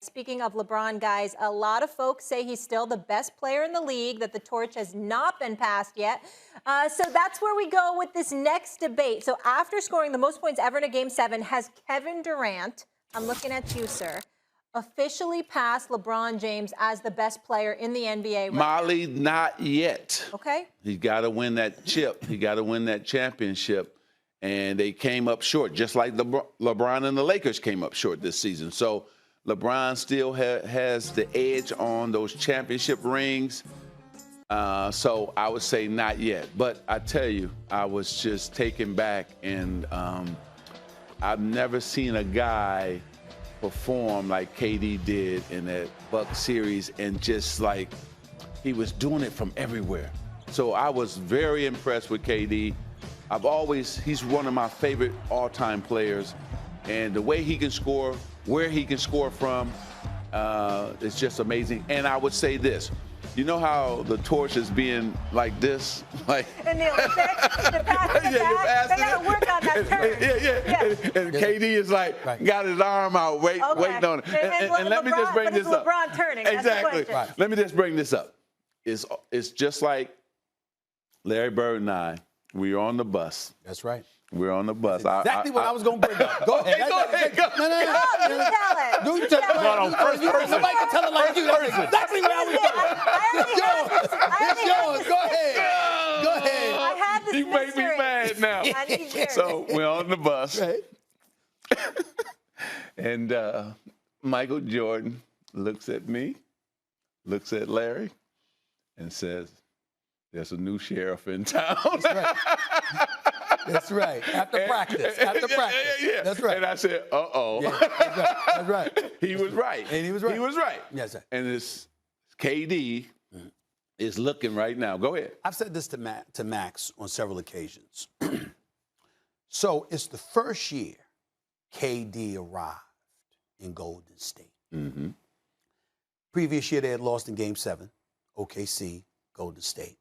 Speaking of LeBron, guys, a lot of folks say he's still the best player in the league, that the torch has not been passed yet. So that's where we go with this next debate. So after scoring the most points ever in a Game 7, has Kevin Durant, I'm looking at you, sir, officially passed LeBron James as the best player in the NBA right Molly, not yet. Okay. He got to win that chip. He got to win that championship. And they came up short, just like LeBron and the Lakers came up short this season. So LeBron still has the edge on those championship rings. So I would say not yet. But I tell you, I was just taken back. And I've never seen a guy perform like KD did in that Bucks series, and just like he was doing it from everywhere. So I was very impressed with KD. He's one of my favorite all-time players, and the way he can score, where he can score from, it's just amazing. And I would say this, you know how the torch is being like this? Like in the Olympics, the pass, they got to work on that turn. Yeah. And KD is like, got his arm out, waiting on it. And let me just bring this up. LeBron turning. Exactly. That's Let me just bring this up. It's just like Larry Bird and I. We were on the bus. That's right. We're on the bus. That's exactly what I was going to bring up. Go ahead. Go ahead. No. You tell it. Nobody can tell it like you. That's exactly what I was doing. It's yours. Go ahead. I had this You make me mad now. So we're on the bus. Right. And Michael Jordan looks at me, looks at Larry, and says, "There's a new sheriff in town." That's right. After practice. Yeah. That's right. And I said, uh-oh. Yeah, that's right. He was right. And he was right. He was right. Yes, sir. And it's KD is looking right now. Go ahead. I've said this to Max on several occasions. So it's the first year KD arrived in Golden State. Mm-hmm. Previous year they had lost in Game 7, OKC, Golden State.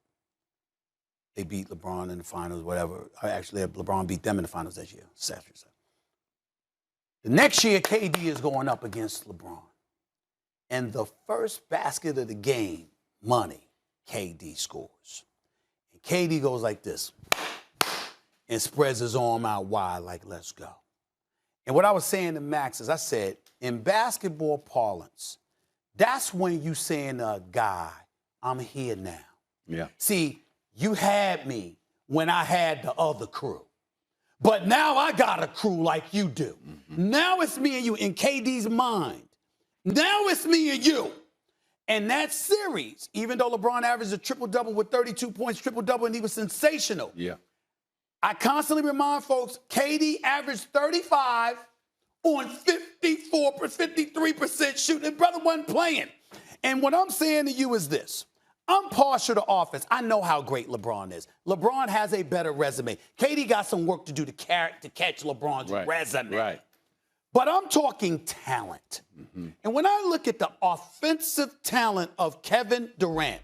They beat LeBron in the finals, whatever. Actually, LeBron beat them in the finals that year. The next year, KD is going up against LeBron. And the first basket of the game, money, KD scores. And KD goes like this and spreads his arm out wide like, let's go. And what I was saying to Max is I said, in basketball parlance, that's when you saying to a guy, I'm here now. Yeah. See, you had me when I had the other crew. But now I got a crew like you do. Mm-hmm. Now it's me and you in KD's mind. Now it's me and you. And that series, even though LeBron averaged a triple-double with 32 points, triple-double, and he was sensational. Yeah. I constantly remind folks, KD averaged 35 on 53% shooting. Brother wasn't playing. And what I'm saying to you is this. I'm partial to offense. I know how great LeBron is. LeBron has a better resume. KD got some work to do to catch LeBron's resume. Right. But I'm talking talent. Mm-hmm. And when I look at the offensive talent of Kevin Durant,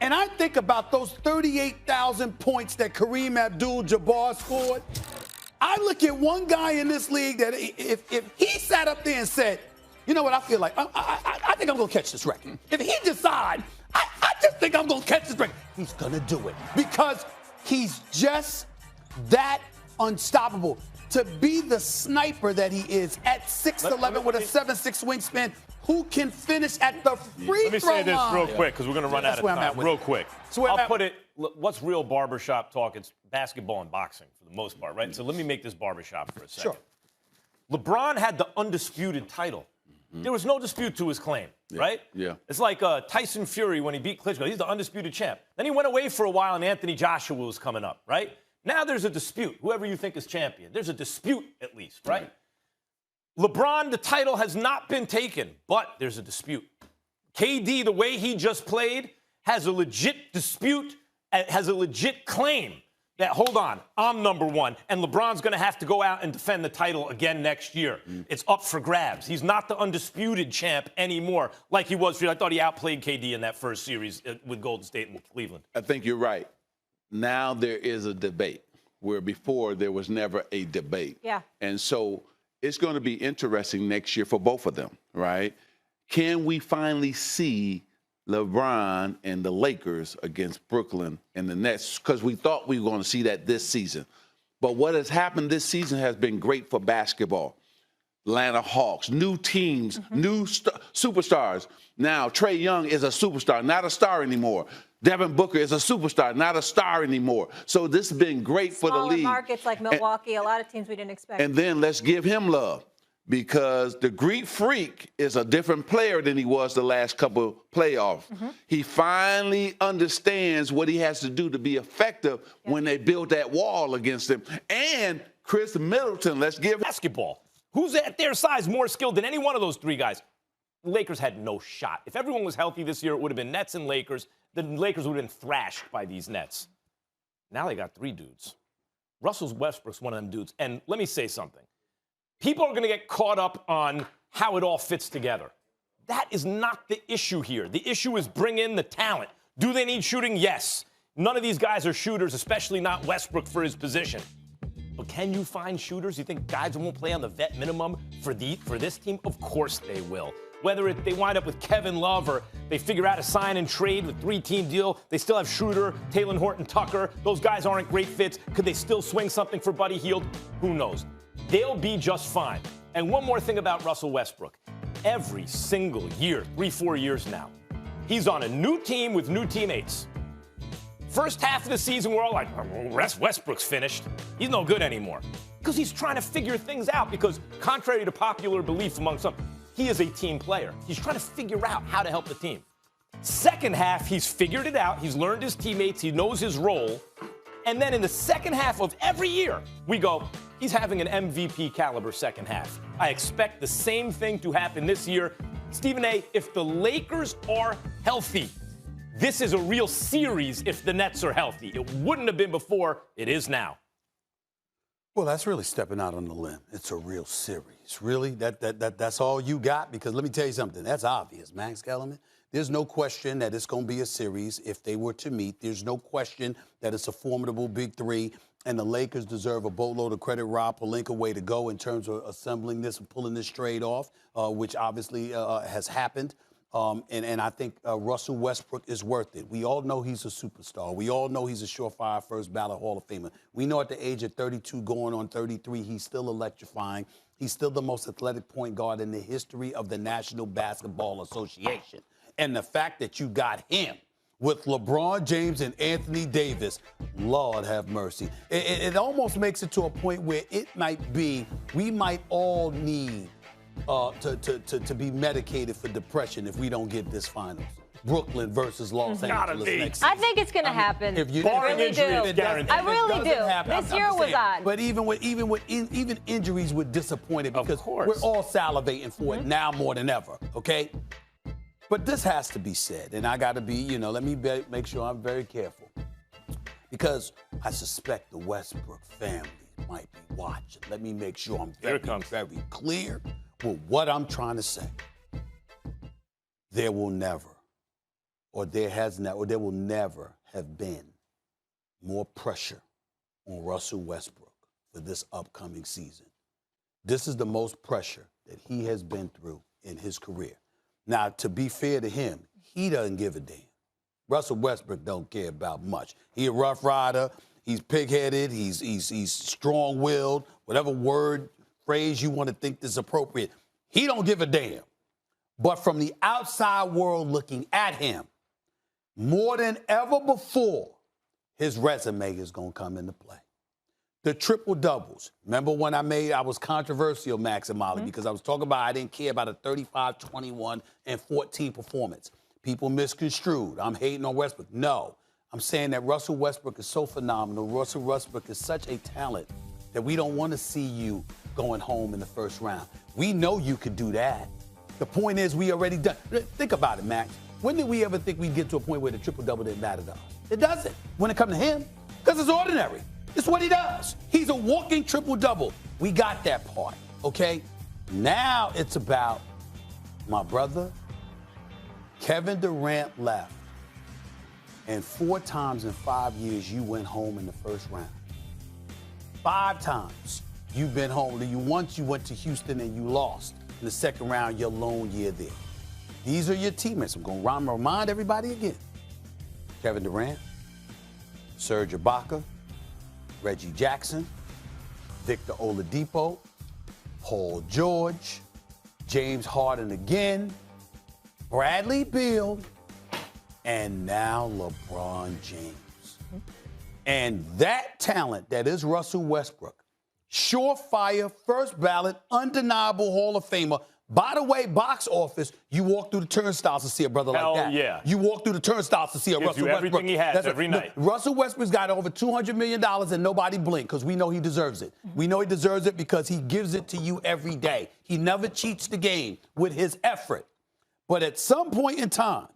and I think about those 38,000 points that Kareem Abdul-Jabbar scored, I look at one guy in this league that if he sat up there and said, you know what, I feel like, I think I'm going to catch this record. If he decide, I just think I'm going to catch this record, he's going to do it. Because he's just that unstoppable. To be the sniper that he is at 6'11" with a 7'6" wingspan, who can finish at the free throw line. Let me say this real quick, because we're going to run out of time. Real quick. I'll put it, what's real barbershop talk? It's basketball and boxing for the most part, right? So let me make this barbershop for a second. Sure. LeBron had the undisputed title. Mm-hmm. There was no dispute to his claim, right? Yeah. It's like Tyson Fury when he beat Klitschko. He's the undisputed champ. Then he went away for a while, and Anthony Joshua was coming up, right? Now there's a dispute. Whoever you think is champion, there's a dispute at least, right? LeBron, the title has not been taken, but there's a dispute. KD, the way he just played, has a legit dispute, has a legit claim that, hold on, I'm number one, and LeBron's going to have to go out and defend the title again next year. It's up for grabs. He's not the undisputed champ anymore like he was. I thought he outplayed KD in that first series with Golden State and Cleveland. I think you're right. Now there is a debate, where before there was never a debate. Yeah. And so it's going to be interesting next year for both of them, right? can we finally see LeBron and the Lakers against Brooklyn and the Nets? Because we thought we were going to see that this season. But what has happened this season has been great for basketball. Atlanta Hawks, new teams, new superstars. Now, Trae Young is a superstar, not a star anymore. Devin Booker is a superstar, not a star anymore. So this has been great for the league. Markets like Milwaukee, a lot of teams we didn't expect. And then let's give him love, because the Greek Freak is a different player than he was the last couple playoffs. He finally understands what he has to do to be effective when they build that wall against him. And Chris Middleton, let's give basketball. Who's at their size more skilled than any one of those three guys? The Lakers had no shot. If everyone was healthy this year, it would have been Nets and Lakers. The Lakers would have been thrashed by these Nets. Now they got three dudes. Russell Westbrook's one of them dudes. And let me say something. People are going to get caught up on how it all fits together. That is not the issue here. The issue is bring in the talent. Do they need shooting? Yes. None of these guys are shooters, especially not Westbrook for his position. But can you find shooters? You think guys won't play on the vet minimum for this team? Of course they will. Whether they wind up with Kevin Love or they figure out a sign and trade with 3-team deal, they still have Schroeder, Talen Horton-Tucker. Those guys aren't great fits. Could they still swing something for Buddy Hield? Who knows? They'll be just fine. And one more thing about Russell Westbrook. Every single year, 3-4 years now, he's on a new team with new teammates. First half of the season, we're all like, Westbrook's finished. He's no good anymore. Because he's trying to figure things out, because contrary to popular belief among some, he is a team player. He's trying to figure out how to help the team. Second half, he's figured it out. He's learned his teammates. He knows his role. And then in the second half of every year, we go, he's having an MVP caliber second half. I expect the same thing to happen this year. Stephen A., if the Lakers are healthy, this is a real series if the Nets are healthy. It wouldn't have been before. It is now. Well, that's really stepping out on the limb. It's a real series. Really? That's all you got? Because let me tell you something. That's obvious, Max Kellerman. There's no question that it's going to be a series if they were to meet. There's no question that it's a formidable big three, and the Lakers deserve a boatload of credit. Rob Pelinka, way to go in terms of assembling this and pulling this trade off, which obviously has happened. And I think Russell Westbrook is worth it. We all know he's a superstar. We all know he's a surefire first ballot Hall of Famer. We know at the age of 32 going on 33, he's still electrifying. He's still the most athletic point guard in the history of the National Basketball Association. And the fact that you got him with LeBron James and Anthony Davis, Lord have mercy. It almost makes it to a point where it might be, we might all need to be medicated for depression if we don't get this finals. Brooklyn versus Los Angeles next season. I think it's going to happen. If you, I really do. I really do. This year was odd. But even injuries would disappoint because we're all salivating for it now more than ever. Okay. But this has to be said, and I got to be, let me make sure I'm very careful, because I suspect the Westbrook family might be watching. Let me make sure I'm very clear with what I'm trying to say. There will never, or there will never have been more pressure on Russell Westbrook for this upcoming season. This is the most pressure that he has been through in his career. Now, to be fair to him, he doesn't give a damn. Russell Westbrook don't care about much. He a rough rider. He's pig-headed. He's strong-willed. Whatever word, phrase you want to think is appropriate. He don't give a damn. But from the outside world looking at him, more than ever before, his resume is going to come into play. The triple-doubles. Remember when I was controversial, Max and Molly, because I was talking about I didn't care about a 35, 21, and 14 performance. People misconstrued. I'm hating on Westbrook. No. I'm saying that Russell Westbrook is so phenomenal. Russell Westbrook is such a talent that we don't want to see you going home in the first round. We know you could do that. The point is we already done. Think about it, Max. When did we ever think we'd get to a point where the triple-double didn't matter to us? It doesn't when it comes to him, because it's ordinary. It's what he does. He's a walking triple-double. We got that part, okay? Now it's about my brother, Kevin Durant left, and 4 times in 5 years you went home in the first round. 5 times you've been home. Once you went to Houston and you lost. In the second round, your lone year there. These are your teammates. I'm going to remind everybody again. Kevin Durant, Serge Ibaka, Reggie Jackson, Victor Oladipo, Paul George, James Harden again, Bradley Beal, and now LeBron James. And that talent that is Russell Westbrook, surefire, first ballot, undeniable Hall of Famer. By the way, box office, you walk through the turnstiles to see a brother like that. Yeah. You walk through the turnstiles to see a Russell Westbrook. Everything he has every night. Russell Westbrook's got over $200 million and nobody blinked because we know he deserves it. We know he deserves it because he gives it to you every day. He never cheats the game with his effort. But at some point in time,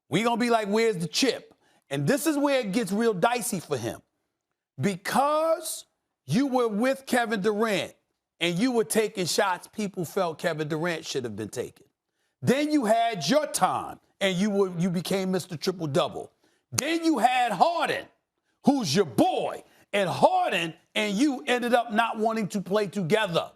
we're going to be like, where's the chip? And this is where it gets real dicey for him. Because you were with Kevin Durant, and you were taking shots people felt Kevin Durant should have been taking. Then you had your time, and you became Mr. Triple-Double. Then you had Harden, who's your boy, and Harden and you ended up not wanting to play together.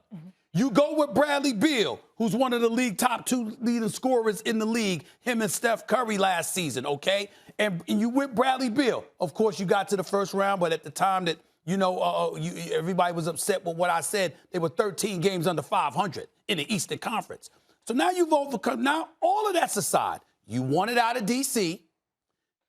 You go with Bradley Beal, who's one of the league top 2 leading scorers in the league, him and Steph Curry last season, okay? And you with Bradley Beal. Of course, you got to the first round, but at the time that everybody was upset with what I said. They were 13 games under 500 in the Eastern Conference. So now you've overcome. Now, all of that's aside. You wanted out of D.C.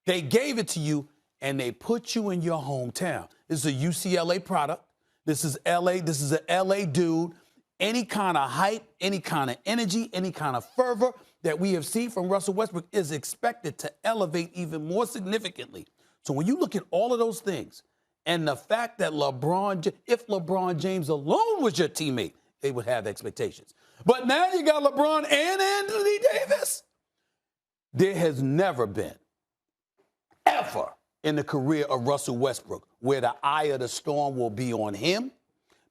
They gave it to you, and they put you in your hometown. This is a UCLA product. This is L.A. This is an L.A. dude. Any kind of hype, any kind of energy, any kind of fervor that we have seen from Russell Westbrook is expected to elevate even more significantly. So when you look at all of those things, and the fact that if LeBron James alone was your teammate, they would have expectations. But now you got LeBron and Anthony Davis. There has never been, ever in the career of Russell Westbrook where the eye of the storm will be on him,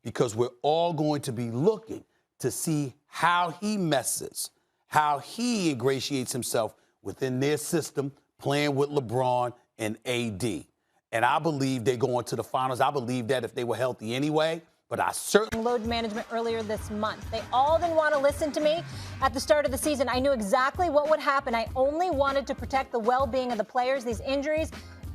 because we're all going to be looking to see how he messes, how he ingratiates himself within their system, playing with LeBron and AD. And I believe they go into the finals. I believe that if they were healthy anyway, but I certainly... Load management earlier this month. They all didn't want to listen to me at the start of the season. I knew exactly what would happen. I only wanted to protect the well-being of the players. These injuries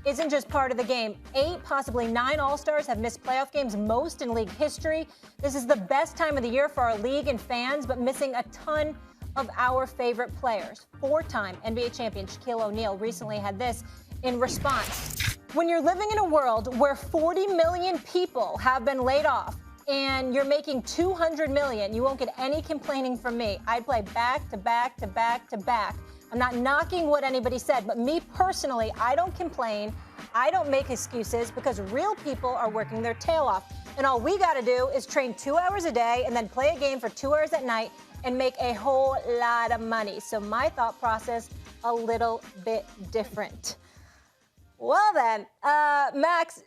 isn't just part of the game. 8, possibly 9 All-Stars have missed playoff games, most in league history. This is the best time of the year for our league and fans, but missing a ton of our favorite players. 4-time NBA champion Shaquille O'Neal recently had this in response. When you're living in a world where 40 million people have been laid off and you're making $200 million, you won't get any complaining from me. I'd play back to back to back to back. I'm not knocking what anybody said, but me personally, I don't complain. I don't make excuses because real people are working their tail off. And all we got to do is train 2 hours a day and then play a game for 2 hours at night and make a whole lot of money. So my thought process, a little bit different. Well then, Max,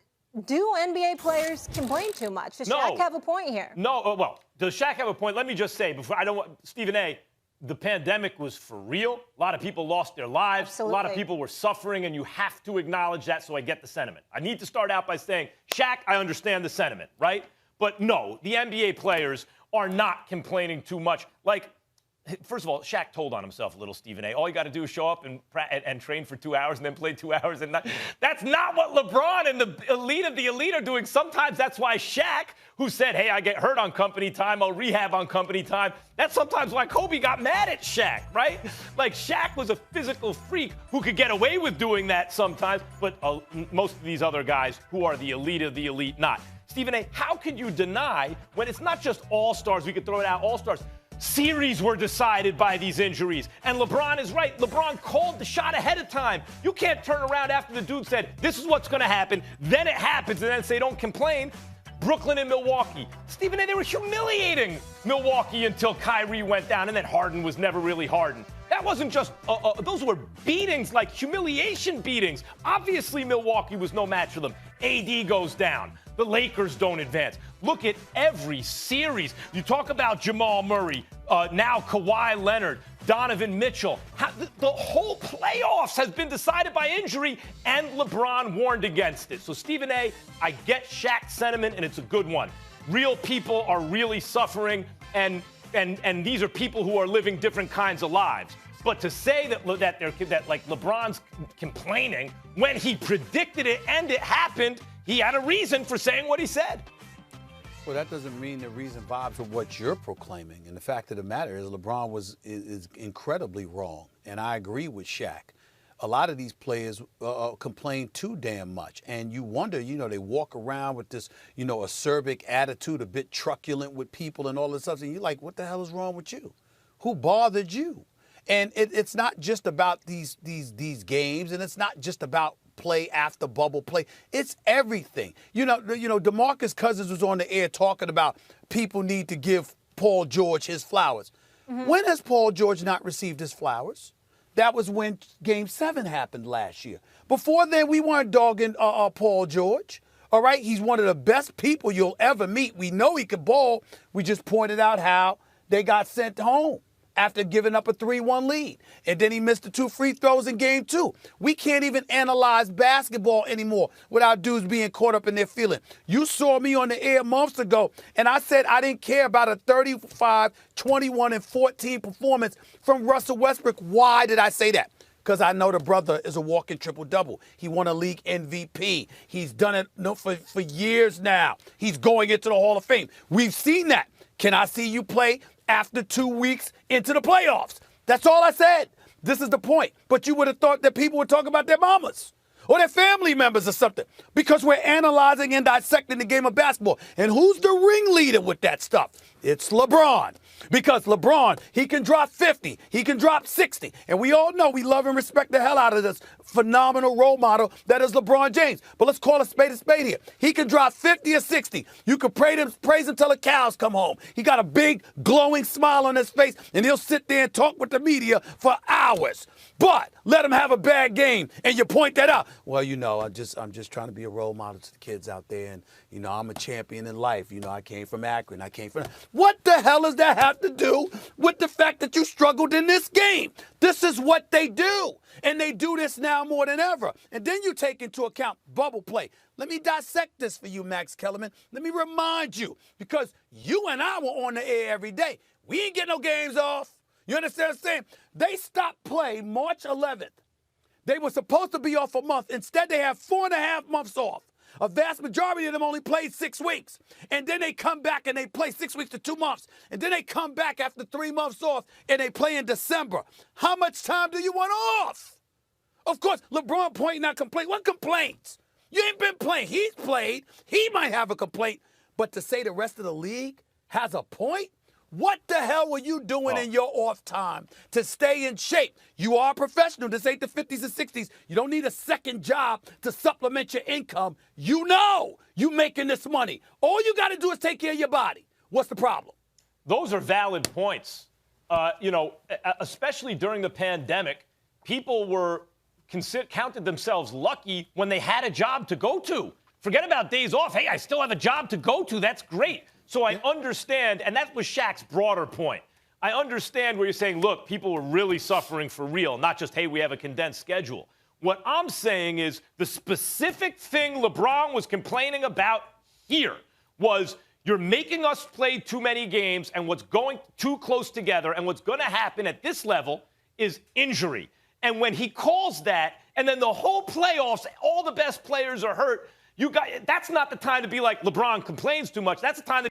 do NBA players complain too much? Does Shaq have a point here? No, well, does Shaq have a point? Let me just say, before I don't want Stephen A., the pandemic was for real. A lot of people lost their lives. Absolutely. A lot of people were suffering, and you have to acknowledge that, so I get the sentiment. I need to start out by saying, Shaq, I understand the sentiment, right? But no, the NBA players are not complaining too much. Like, first of all, Shaq told on himself a little, Stephen A. All you got to do is show up and train for 2 hours and then play 2 hours. And that's not what LeBron and the elite of the elite are doing. Sometimes that's why Shaq, who said, hey, I get hurt on company time, I'll rehab on company time. That's sometimes why Kobe got mad at Shaq, right? Like, Shaq was a physical freak who could get away with doing that sometimes, but most of these other guys who are the elite of the elite, not. Stephen A., how can you deny when it's not just all-stars, we could throw it out, all-stars, series were decided by these injuries. And LeBron is right. LeBron called the shot ahead of time. You can't turn around after the dude said, this is what's going to happen. Then it happens, and then say, don't complain. Brooklyn and Milwaukee. Stephen A., they were humiliating Milwaukee until Kyrie went down, and then Harden was never really Harden. That wasn't just, those were beatings, like humiliation beatings. Obviously, Milwaukee was no match for them. AD goes down. The Lakers don't advance. Look at every series. You talk about Jamal Murray, now Kawhi Leonard, Donovan Mitchell. The whole playoffs has been decided by injury, and LeBron warned against it. So, Stephen A., I get Shaq's sentiment, and it's a good one. Real people are really suffering, and these are people who are living different kinds of lives. But to say that like LeBron's complaining when he predicted it and it happened, he had a reason for saying what he said. Well, that doesn't mean the reason vibes with what you're proclaiming. And the fact of the matter is LeBron is incredibly wrong. And I agree with Shaq. A lot of these players complain too damn much. And you wonder, they walk around with this, acerbic attitude, a bit truculent with people and all this stuff. And you're like, what the hell is wrong with you? Who bothered you? And it's not just about these games, and it's not just about play after bubble play. It's everything. DeMarcus Cousins was on the air talking about people need to give Paul George his flowers. Mm-hmm. When has Paul George not received his flowers? That was when Game 7 happened last year. Before then, we weren't dogging Paul George. All right? He's one of the best people you'll ever meet. We know he could ball. We just pointed out how they got sent home after giving up a 3-1 lead. And then he missed the 2 free throws in Game 2. We can't even analyze basketball anymore without dudes being caught up in their feeling. You saw me on the air months ago, and I said I didn't care about a 35, 21, and 14 performance from Russell Westbrook. Why did I say that? Because I know the brother is a walking triple-double. He won a league MVP. He's done it for years now. He's going into the Hall of Fame. We've seen that. Can I see you play after 2 weeks into the playoffs? That's all I said. This is the point. But you would have thought that people would talk about their mamas or their family members or something, because we're analyzing and dissecting the game of basketball. And who's the ringleader with that stuff? It's LeBron. Because LeBron, he can drop 50. He can drop 60. And we all know we love and respect the hell out of this phenomenal role model that is LeBron James. But let's call a spade here. He can drop 50 or 60. You can praise him till the cows come home. He got a big, glowing smile on his face, and he'll sit there and talk with the media for hours. But let him have a bad game, and you point that out. Well, I'm just trying to be a role model to the kids out there, and, I'm a champion in life. I came from Akron. What the hell does that have to do with the fact that you struggled in this game? This is what they do, and they do this now more than ever. And then you take into account bubble play. Let me dissect this for you, Max Kellerman. Let me remind you, because you and I were on the air every day. We ain't getting no games off. You understand what I'm saying? They stopped play March 11th. They were supposed to be off a month. Instead, they have 4.5 months off. A vast majority of them only played 6 weeks. And then they come back and they play 6 weeks to 2 months. And then they come back after 3 months off and they play in December. How much time do you want off? Of course, LeBron pointing out complaint. What complaints? You ain't been playing. He's played. He might have a complaint. But to say the rest of the league has a point? What the hell were you doing in your off time to stay in shape? You are a professional. This ain't the 50s and 60s. You don't need a second job to supplement your income. You making this money. All you got to do is take care of your body. What's the problem? Those are valid points. Especially during the pandemic, people were counted themselves lucky when they had a job to go to. Forget about days off. Hey, I still have a job to go to. That's great. So I understand, and that was Shaq's broader point. I understand where you're saying, look, people were really suffering for real, not just, hey, we have a condensed schedule. What I'm saying is the specific thing LeBron was complaining about here was you're making us play too many games and what's going too close together, and what's going to happen at this level is injury. And when he calls that, and then the whole playoffs, all the best players are hurt, that's not the time to be like, LeBron complains too much. That's the time to